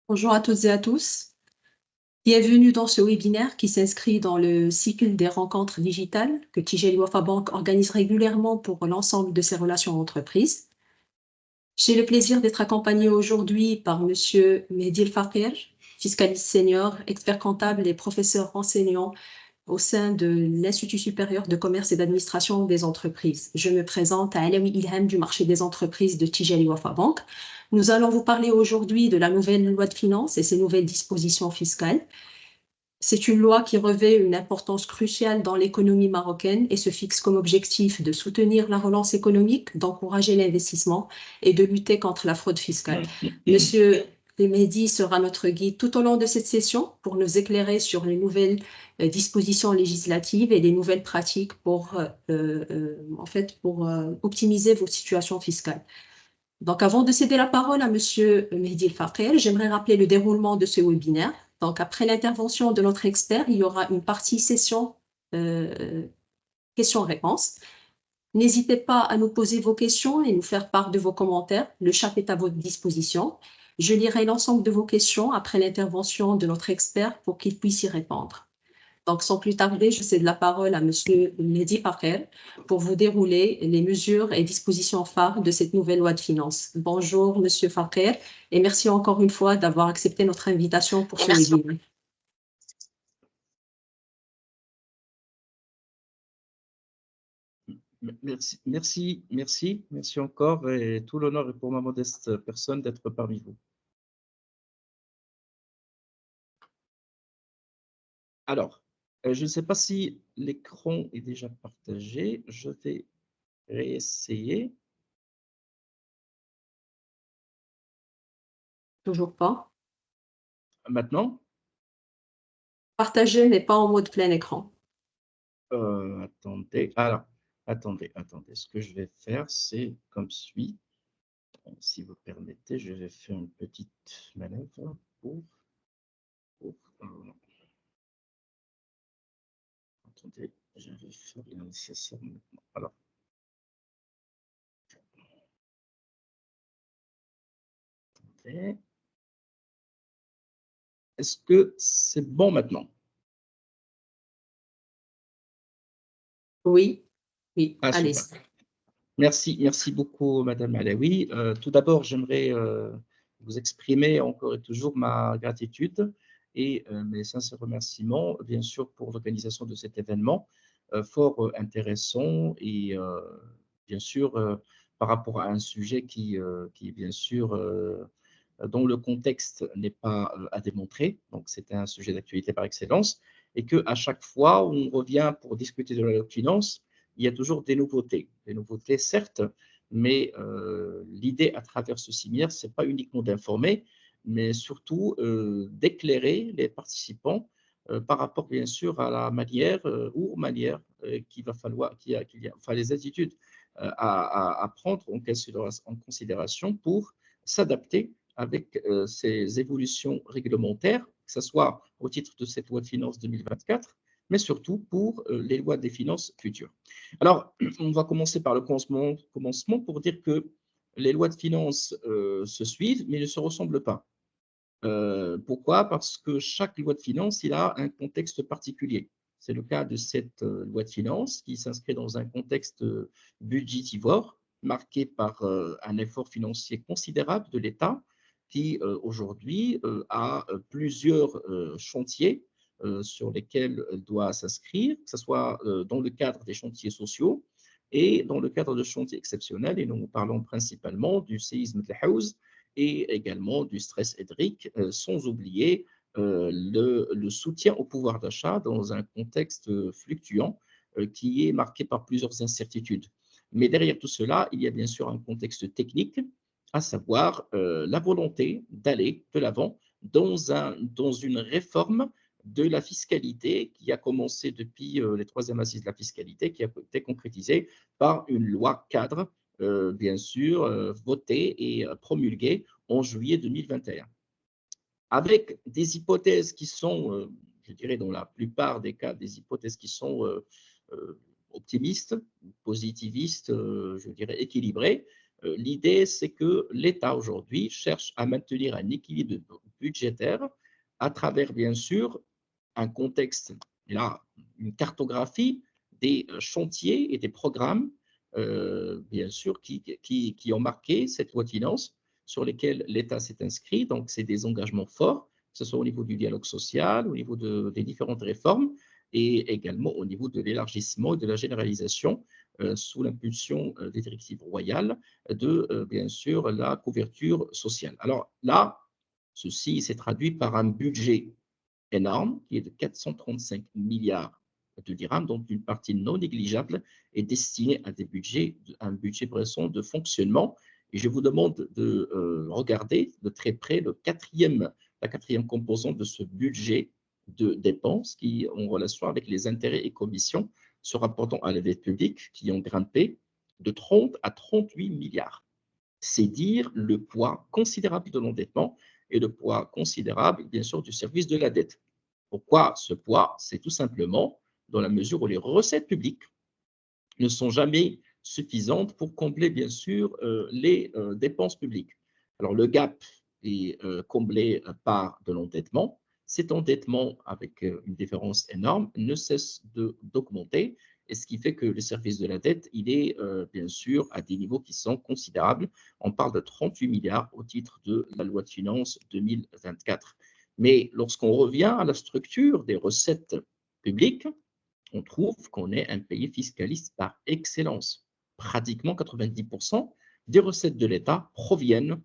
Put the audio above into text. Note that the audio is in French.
Bonjour à toutes et à tous. Bienvenue dans ce webinaire qui s'inscrit dans le cycle des rencontres digitales que Tijeli Wafa Bank organise régulièrement pour l'ensemble de ses relations entreprises. J'ai le plaisir d'être accompagné aujourd'hui par Monsieur Mehdi El Fakir, fiscaliste senior, expert comptable et professeur enseignant au sein de l'Institut supérieur de commerce et d'administration des entreprises. Je me présente à Alaoui Ilham du marché des entreprises de Tijeli Wafa Bank. Nous allons vous parler aujourd'hui de la nouvelle loi de finances et ses nouvelles dispositions fiscales. C'est une loi qui revêt une importance cruciale dans l'économie marocaine et se fixe comme objectif de soutenir la relance économique, d'encourager l'investissement et de lutter contre la fraude fiscale. Monsieur Mehdi sera notre guide tout au long de cette session pour nous éclairer sur les nouvelles dispositions législatives et les nouvelles pratiques pour optimiser vos situations fiscales. Donc, avant de céder la parole à Monsieur Mehdi El Fakir, j'aimerais rappeler le déroulement de ce webinaire. Donc, après l'intervention de notre expert, il y aura une partie session questions-réponses. N'hésitez pas à nous poser vos questions et nous faire part de vos commentaires. Le chat est à votre disposition. Je lirai l'ensemble de vos questions après l'intervention de notre expert pour qu'il puisse y répondre. Donc, sans plus tarder, je cède la parole à Monsieur Mehdi Fakir pour vous dérouler les mesures et dispositions phares de cette nouvelle loi de finances. Bonjour, Monsieur Fakir, et merci encore une fois d'avoir accepté notre invitation pour ce webinaire. Merci encore, et tout l'honneur est pour ma modeste personne d'être parmi vous. Alors, je ne sais pas si l'écran est déjà partagé, je vais réessayer. Toujours pas. Maintenant? Partagé, mais pas en mode plein écran. Attendez, alors, attendez. Ce que je vais faire, c'est comme suit. Si vous permettez, je vais faire une petite manœuvre pour attendez, je vais faire le nécessaire maintenant. Alors, attendez. Est-ce que c'est bon maintenant? Oui, oui, Ah, allez. super. Merci beaucoup, Madame Alaoui. Tout d'abord, j'aimerais vous exprimer encore et toujours ma gratitude et mes sincères remerciements, bien sûr, pour l'organisation de cet événement fort intéressant et bien sûr, par rapport à un sujet qui bien sûr, dont le contexte n'est pas à démontrer. Donc, c'est un sujet d'actualité par excellence et qu'à chaque fois où on revient pour discuter de la loi de finances, il y a toujours des nouveautés. Des nouveautés, certes, mais l'idée à travers ce séminaire, ce n'est pas uniquement d'informer, mais surtout d'éclairer les participants par rapport, bien sûr, à la manière ou aux manières qu'il va falloir, enfin, les attitudes à prendre en considération pour s'adapter avec ces évolutions réglementaires, que ce soit au titre de cette loi de finances 2024, mais surtout pour les lois des finances futures. Alors, on va commencer par le commencement pour dire que les lois de finances se suivent, mais ne se ressemblent pas. Pourquoi? Parce que chaque loi de finances, il a un contexte particulier. C'est le cas de cette loi de finances qui s'inscrit dans un contexte budgétivore marqué par un effort financier considérable de l'État qui aujourd'hui a plusieurs chantiers sur lesquels doit s'inscrire, que ce soit dans le cadre des chantiers sociaux et dans le cadre de chantiers exceptionnels. Et nous parlons principalement du séisme de Haouz et également du stress hydrique, sans oublier le soutien au pouvoir d'achat dans un contexte fluctuant qui est marqué par plusieurs incertitudes. Mais derrière tout cela, il y a bien sûr un contexte technique, à savoir la volonté d'aller de l'avant dans une réforme de la fiscalité qui a commencé depuis les troisièmes assises de la fiscalité, qui a été concrétisée par une loi cadre, bien sûr, votée et promulguée en juillet 2021. Avec des hypothèses qui sont, je dirais dans la plupart des cas, des hypothèses qui sont optimistes, positivistes, je dirais équilibrées. L'idée, c'est que l'État aujourd'hui cherche à maintenir un équilibre budgétaire à travers, bien sûr, un contexte, là, une cartographie des chantiers et des programmes, bien sûr, qui ont marqué cette loi de finances sur lesquels l'État s'est inscrit. Donc, c'est des engagements forts, que ce soit au niveau du dialogue social, au niveau des différentes réformes, et également au niveau de l'élargissement et de la généralisation, sous l'impulsion des directives royales, de, bien sûr, la couverture sociale. Alors là, ceci s'est traduit par un budget énorme qui est de 435 milliards de dirhams, dont une partie non négligeable est destinée à un budget Bresson de fonctionnement. Et je vous demande de regarder de très près la quatrième composante de ce budget de dépenses qui ont relation avec les intérêts et commissions se rapportant à la dette publique qui ont grimpé de 30 à 38 milliards. C'est dire le poids considérable de l'endettement et le poids considérable, bien sûr, du service de la dette. Pourquoi ce poids? C'est tout simplement dans la mesure où les recettes publiques ne sont jamais suffisantes pour combler, bien sûr, les dépenses publiques. Alors, le gap est comblé par de l'endettement. Cet endettement, avec une différence énorme, ne cesse d'augmenter, et ce qui fait que le service de la dette, il est bien sûr à des niveaux qui sont considérables. On parle de 38 milliards au titre de la loi de finances 2024. Mais lorsqu'on revient à la structure des recettes publiques, on trouve qu'on est un pays fiscaliste par excellence. Pratiquement 90% des recettes de l'État proviennent